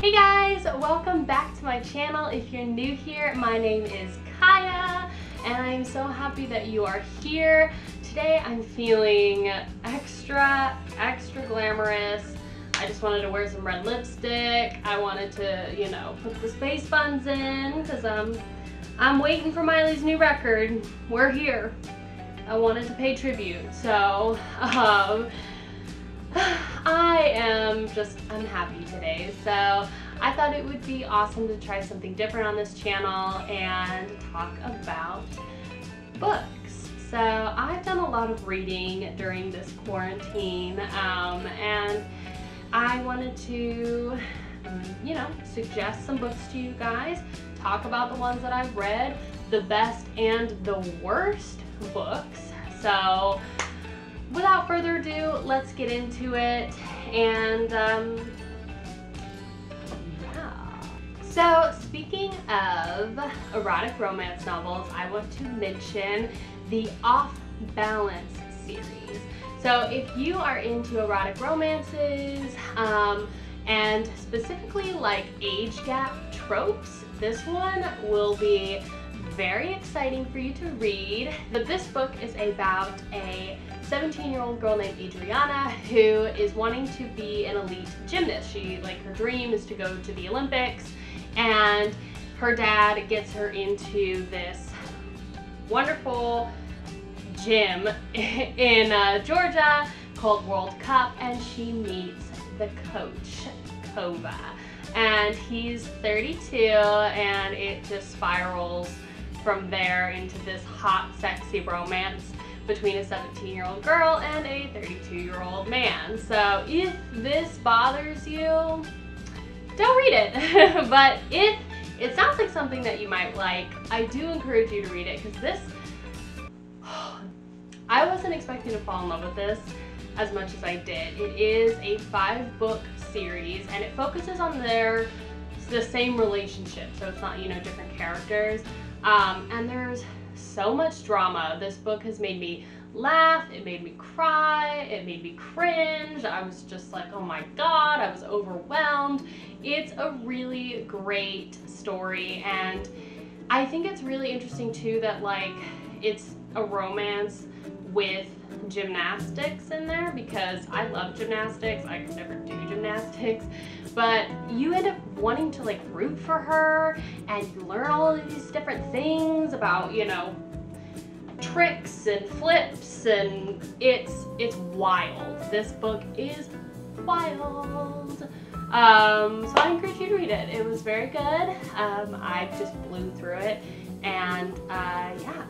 Hey guys, welcome back to my channel. If you're new here, my name is Kaya and I'm so happy that you are here. Today I'm feeling extra glamorous. I just wanted to wear some red lipstick. I wanted to, you know, put the space buns in because I'm waiting for Miley's new record. We're here. I wanted to pay tribute. So, I'm happy today. So I thought it would be awesome to try something different on this channel and talk about books. So I've done a lot of reading during this quarantine, and I wanted to, you know, suggest some books to you guys, talk about the ones that I've read, the best and the worst books. So without further ado, let's get into it. And yeah. So speaking of erotic romance novels, I want to mention the Off Balance series. So if you are into erotic romances, and specifically like age gap tropes, this one will be very exciting for you to read. But this book is about a 17-year-old girl named Adriana who is wanting to be an elite gymnast. Her dream is to go to the Olympics, and her dad gets her into this wonderful gym in Georgia called World Cup, and she meets the coach, Kova, and he's 32, and it just spirals from there into this hot, sexy romance between a 17-year-old girl and a 32-year-old man. So if this bothers you, don't read it. But if it sounds like something that you might like, I do encourage you to read it, because this, I wasn't expecting to fall in love with this as much as I did. It is a 5-book series, and it focuses on the same relationship, so it's not, you know, different characters. And there's so much drama. This book has made me laugh, it made me cry, it made me cringe. I was just like, oh my god, I was overwhelmed. It's a really great story, and I think it's really interesting too that it's a romance with gymnastics in there, because I love gymnastics. I could never do gymnastics, but you end up wanting to root for her, and you learn all of these different things about, you know, tricks and flips, and it's wild. This book is wild. So I encourage you to read it. It was very good. I just blew through it, and yeah,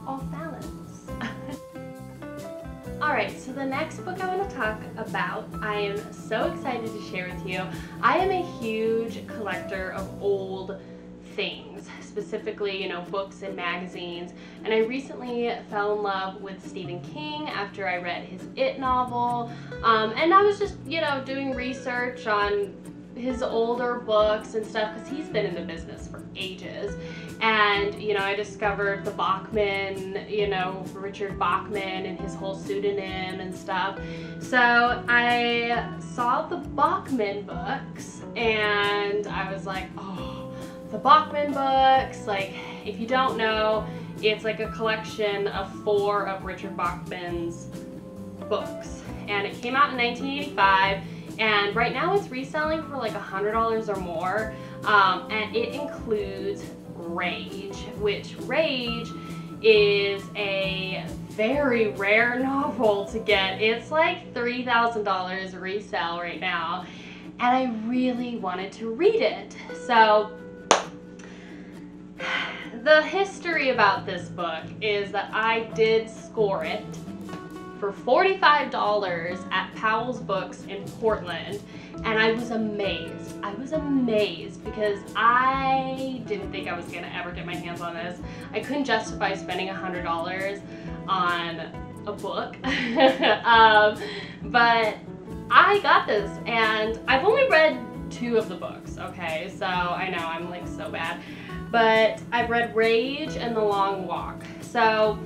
Off Balance. Alright, so the next book I want to talk about, I am so excited to share with you. I am a huge collector of old things, specifically, you know, books and magazines, and I recently fell in love with Stephen King after I read his It novel, and I was just, you know, doing research on his older books and stuff, because he's been in the business for ages. And, you know, I discovered the Bachman, you know, Richard Bachman and his whole pseudonym and stuff. So I saw the Bachman books, and I was like, oh, the Bachman books. If you don't know, it's like a collection of 4 of Richard Bachman's books. And it came out in 1985. And right now it's reselling for like $100 or more, and it includes Rage, which Rage is a very rare novel to get. It's like $3,000 resale right now, and I really wanted to read it. So the history about this book is that I did score it for $45 at Powell's Books in Portland, and I was amazed. I was amazed because I didn't think I was gonna ever get my hands on this. I couldn't justify spending $100 on a book, but I got this, and I've only read 2 of the books, okay? So I know I'm like so bad, but I've read Rage and The Long Walk. So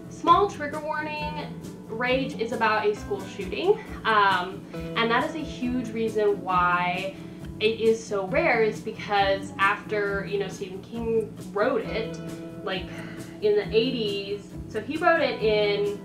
small trigger warning, Rage is about a school shooting, and that is a huge reason why it is so rare, is because after, you know, Stephen King wrote it, like in the 80s, so he wrote it in,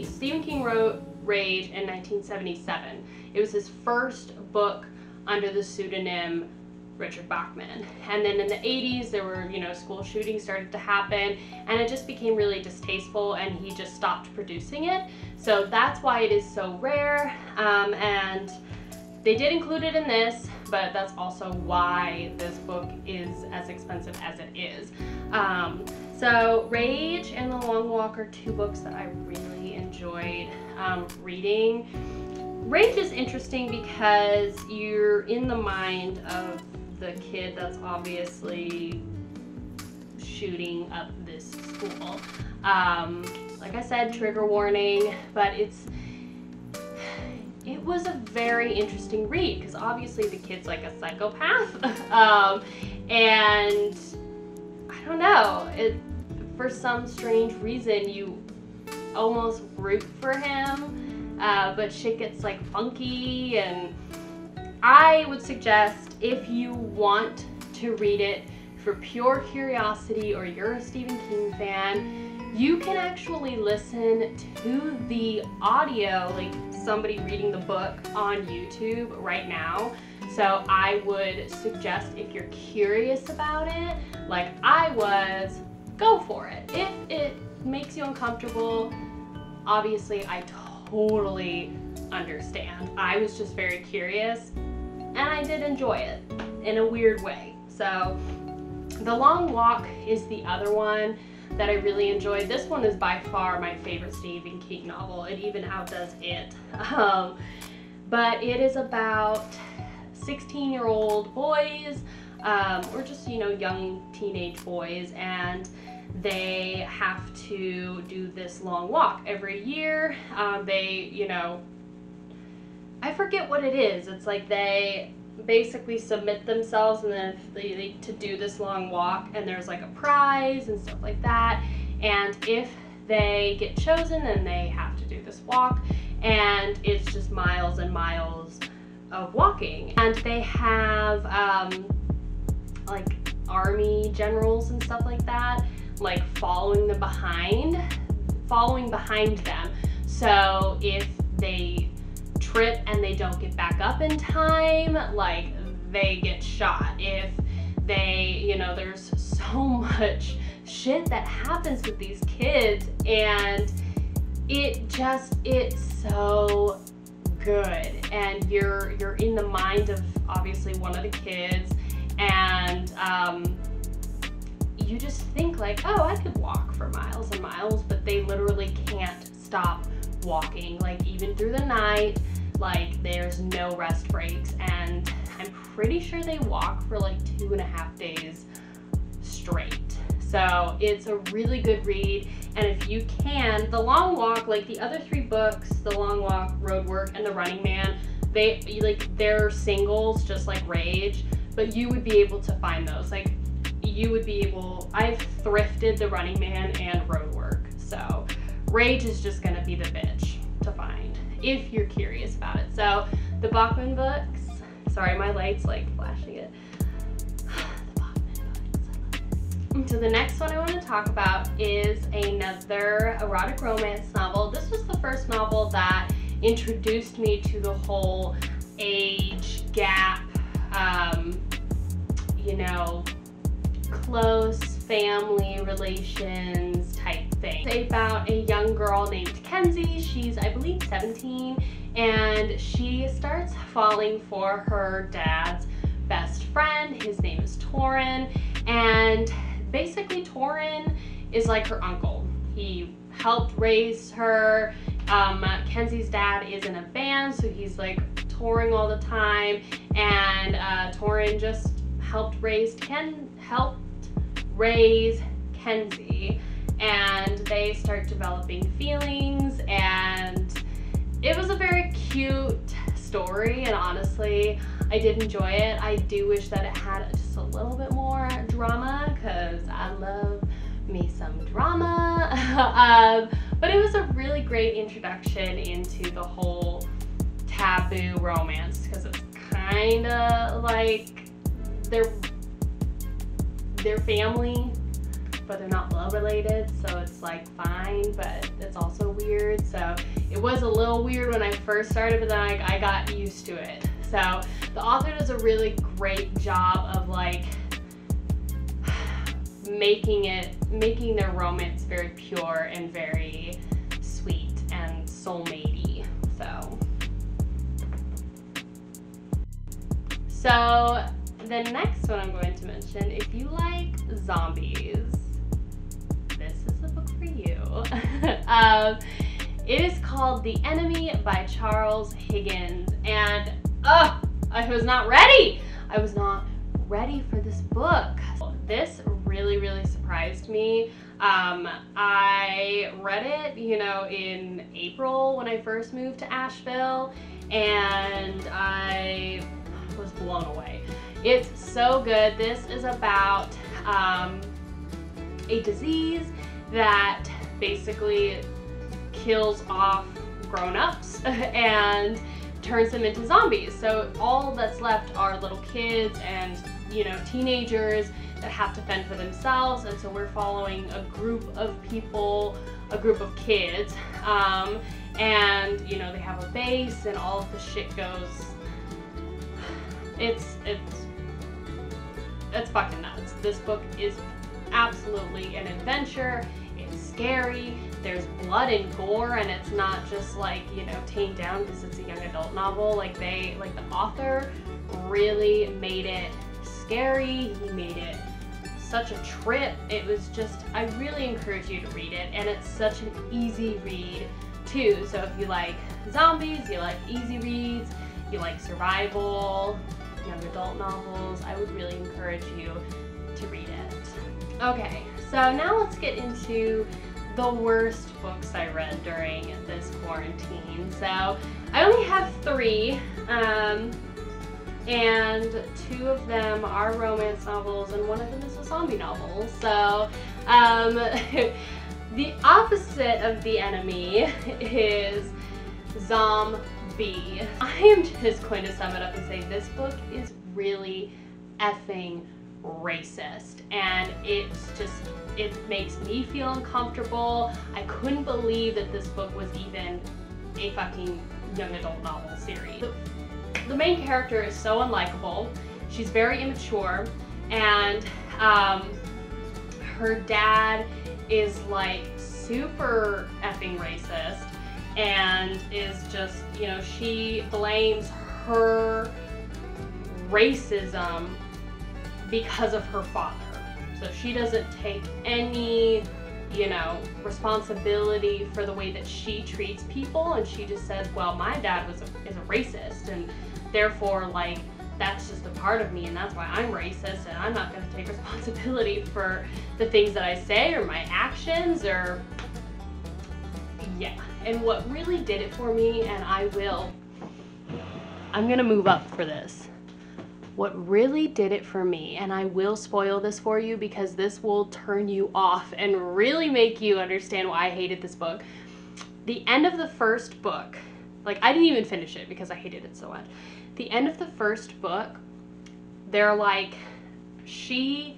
Stephen King wrote Rage in 1977. It was his first book under the pseudonym Richard Bachman. And then in the 80s, there were, you know, school shootings started to happen, and it just became really distasteful, and he just stopped producing it. So that's why it is so rare, and they did include it in this, but that's also why this book is as expensive as it is. So Rage and The Long Walk are two books that I really enjoyed reading. Rage is interesting because you're in the mind of the kid that's obviously shooting up this school. Like I said, trigger warning, but it was a very interesting read because obviously the kid's like a psychopath, and I don't know, for some strange reason you almost root for him, but shit gets like funky. And I would suggest, if you want to read it for pure curiosity or you're a Stephen King fan, you can actually listen to the audio, like somebody reading the book on YouTube right now. So I would suggest, if you're curious about it, like I was, go for it. If it makes you uncomfortable, obviously I totally understand. I was just very curious, and I did enjoy it in a weird way. So The Long Walk is the other one that I really enjoyed. This one is by far my favorite Stephen King novel. It even outdoes it. But it is about 16-year-old boys, or just, you know, young teenage boys, and they have to do this long walk every year. They, you know, I forget what it is. It's like they basically submit themselves, and then they to do this long walk, and there's like a prize and stuff like that. And if they get chosen, then they have to do this walk, and it's just miles and miles of walking. And they have like army generals and stuff like that, like following behind them. So if they trip and they don't get back up in time, like they get shot. If they, you know, there's so much shit that happens with these kids, and it's so good. And you're in the mind of obviously one of the kids, and you just think like, oh, I could walk for miles and miles, but they literally can't stop walking, like even through the night. Like there's no rest breaks, and I'm pretty sure they walk for like 2.5 days straight. So it's a really good read. And if you can, The Long Walk, like the other 3 books, The Long Walk, Road Work, and The Running Man, they're singles just like Rage, but you would be able to find those. Like you would be able, I've thrifted The Running Man and Road Work, so Rage is just gonna be the bitch to find if you're curious about it. So the Bachman books, sorry, my light's like flashing it. The Bachman books. So the next one I want to talk about is another erotic romance novel. This was the first novel that introduced me to the whole age gap, you know, close family relations type thing. It's about a young girl named Kenzie. She's, I believe, 17, and she starts falling for her dad's best friend. His name is Torin, and basically Torin is like her uncle. He helped raise her. Kenzie's dad is in a band, so he's like touring all the time, and Torin just helped raise Kenzie, and they start developing feelings, and it was a very cute story, and honestly I did enjoy it. I do wish that it had just a little bit more drama, because I love me some drama. But it was a really great introduction into the whole taboo romance, because it's kind of like they're family, but they're not blood related, so it's like fine, but it's also weird. So it was a little weird when I first started, but then I got used to it. So the author does a really great job of like making their romance very pure and very sweet and soulmatey. So the next one I'm going to mention, if you like zombies, this is the book for you. It is called The Enemy by Charles Higgins, and I was not ready. I was not ready for this book. This really surprised me. I read it, you know, in April when I first moved to Asheville, and I was blown away. It's so good. This is about a disease that basically kills off grown-ups and turns them into zombies. So all that's left are little kids and, you know, teenagers that have to fend for themselves. And so we're following a group of people, a group of kids, and you know, they have a base and all of the shit goes. It's fucking nuts. This book is absolutely an adventure. It's scary. There's blood and gore, and it's not just like, you know, tamed down because it's a young adult novel. Like the author really made it scary. He made it such a trip. It was just, I really encourage you to read it, and it's such an easy read too. So if you like zombies, you like easy reads, you like survival, young adult novels, I would really encourage you to read it. Okay, so now let's get into the worst books I read during this quarantine. So I only have 3, and 2 of them are romance novels and 1 of them is a zombie novel. So the opposite of The Enemy is zombie. I am just going to sum it up and say this book is really effing racist, and it makes me feel uncomfortable. I couldn't believe that this book was even a fucking young adult novel series. The main character is so unlikable. She's very immature, and her dad is like super effing racist and is just, you know, she blames her racism because of her father. So she doesn't take any, you know, responsibility for the way that she treats people, and she just says, well, my dad is a racist, and therefore, like, that's just a part of me, and that's why I'm racist, and I'm not going to take responsibility for the things that I say or my actions, or yeah. And what really did it for me, and I'm gonna move up for this. What really did it for me, and I will spoil this for you because this will turn you off and really make you understand why I hated this book. The end of the first book, like, I didn't even finish it because I hated it so much. The end of the first book, they're like, she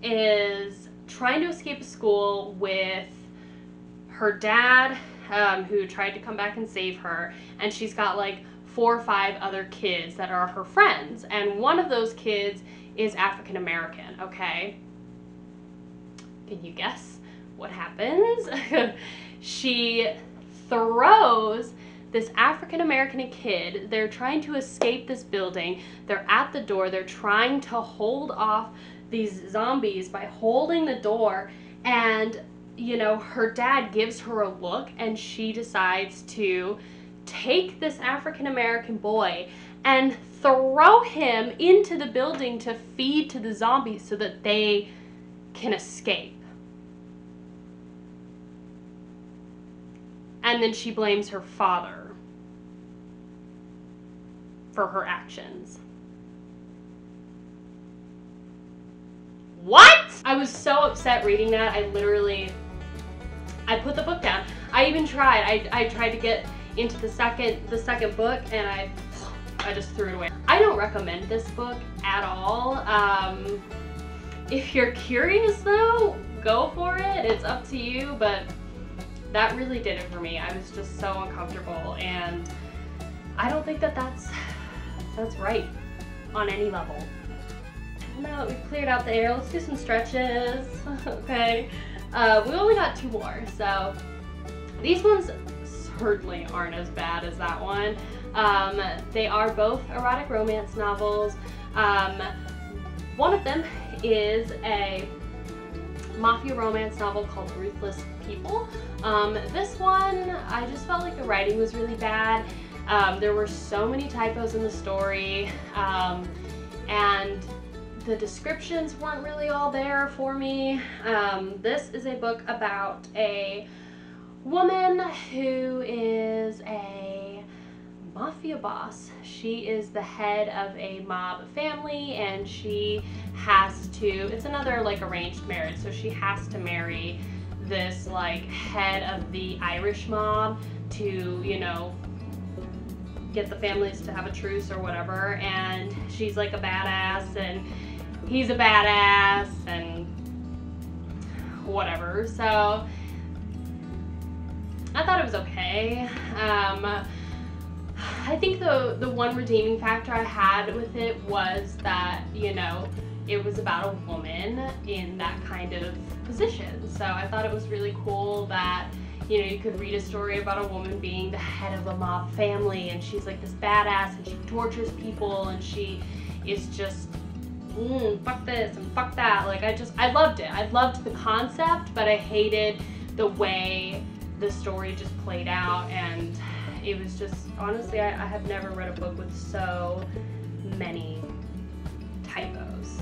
is trying to escape school with her dad, who tried to come back and save her, and she's got like 4 or 5 other kids that are her friends, and one of those kids is African American, okay? Can you guess what happens? She throws this African American kid. They're trying to escape this building. They're at the door. They're trying to hold off these zombies by holding the door, and you know, her dad gives her a look, and she decides to take this African American boy and throw him into the building to feed to the zombies so that they can escape. And then she blames her father for her actions. What? I was so upset reading that. I put the book down. I even tried. I tried to get into the second book, and I just threw it away. I don't recommend this book at all. If you're curious though, go for it. It's up to you, but that really did it for me. I was just so uncomfortable, and I don't think that that's right on any level. Now that we've cleared out the air, let's do some stretches. Okay. We only got 2 more, so these ones certainly aren't as bad as that one. They are both erotic romance novels. One of them is a mafia romance novel called Ruthless People. This one, I just felt like the writing was really bad. There were so many typos in the story, and the descriptions weren't really all there for me. This is a book about a woman who is a mafia boss. She is the head of a mob family, and she has to, it's another like arranged marriage, so she has to marry this like head of the Irish mob to, you know, get the families to have a truce or whatever. And she's like a badass, and he's a badass, and whatever. So I thought it was okay. I think the one redeeming factor I had with it was that, you know, it was about a woman in that kind of position. So I thought it was really cool that, you know, you could read a story about a woman being the head of a mob family, and she's like this badass, and she tortures people, and she is just fuck this and fuck that. Like, I loved it. I loved the concept, but I hated the way the story just played out, and it was just, honestly, I have never read a book with so many typos,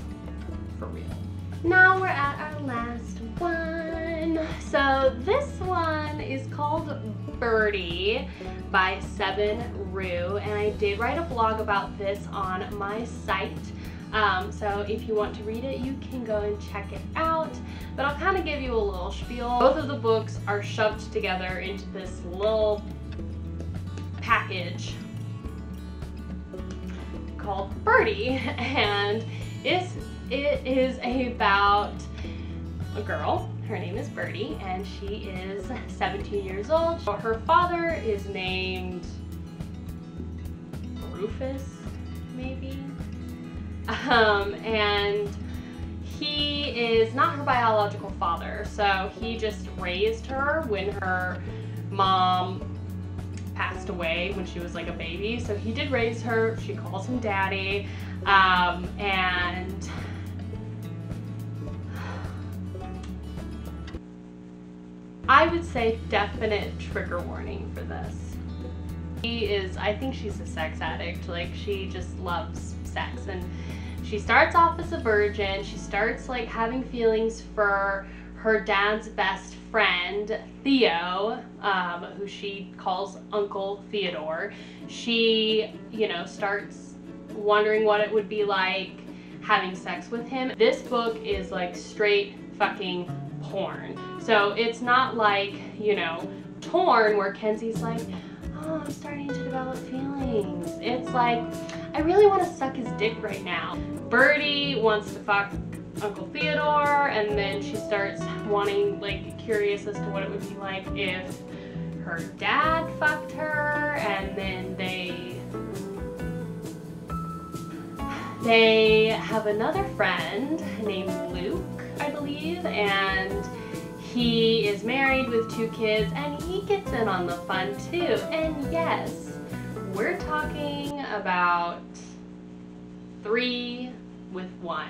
for real. Now we're at our last one. So this one is called Birdie by Seven Rue, and I did write a blog about this on my site. So if you want to read it, you can go and check it out. But I'll kind of give you a little spiel. Both of the books are shoved together into this little package called Birdie, and it is about a girl. Her name is Birdie, and she is 17 years old. Her father is named Rufus, maybe? And he is not her biological father, so he just raised her when her mom passed away when she was like a baby. So he did raise her. She calls him daddy, and I would say definite trigger warning for this. I think she's a sex addict. Like, she just loves sex, and she starts off as a virgin. She starts like having feelings for her dad's best friend, Theo, who she calls Uncle Theodore. She, you know, starts wondering what it would be like having sex with him. This book is like straight fucking porn. So it's not like, you know, Torn, where Kenzie's like, oh, I'm starting to develop feelings. It's like, I really want to suck his dick right now. Birdie wants to fuck Uncle Theodore, and then she starts wanting, like, curious as to what it would be like if her dad fucked her, and then they have another friend named Luke, I believe, and he is married with 2 kids, and he gets in on the fun too. And yes, we're talking about 3 with 1.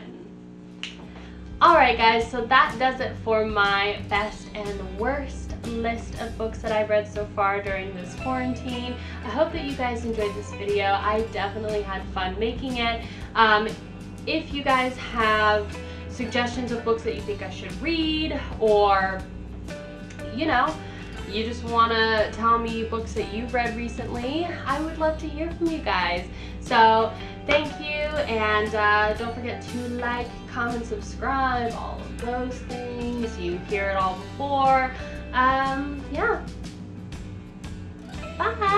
Alright guys, so that does it for my best and worst list of books that I've read so far during this quarantine. I hope that you guys enjoyed this video. I definitely had fun making it. If you guys have suggestions of books that you think I should read, or, you know, you just want to tell me books that you've read recently, I would love to hear from you guys. So thank you, and don't forget to like, comment, subscribe, all of those things. You hear it all before. Yeah. Bye.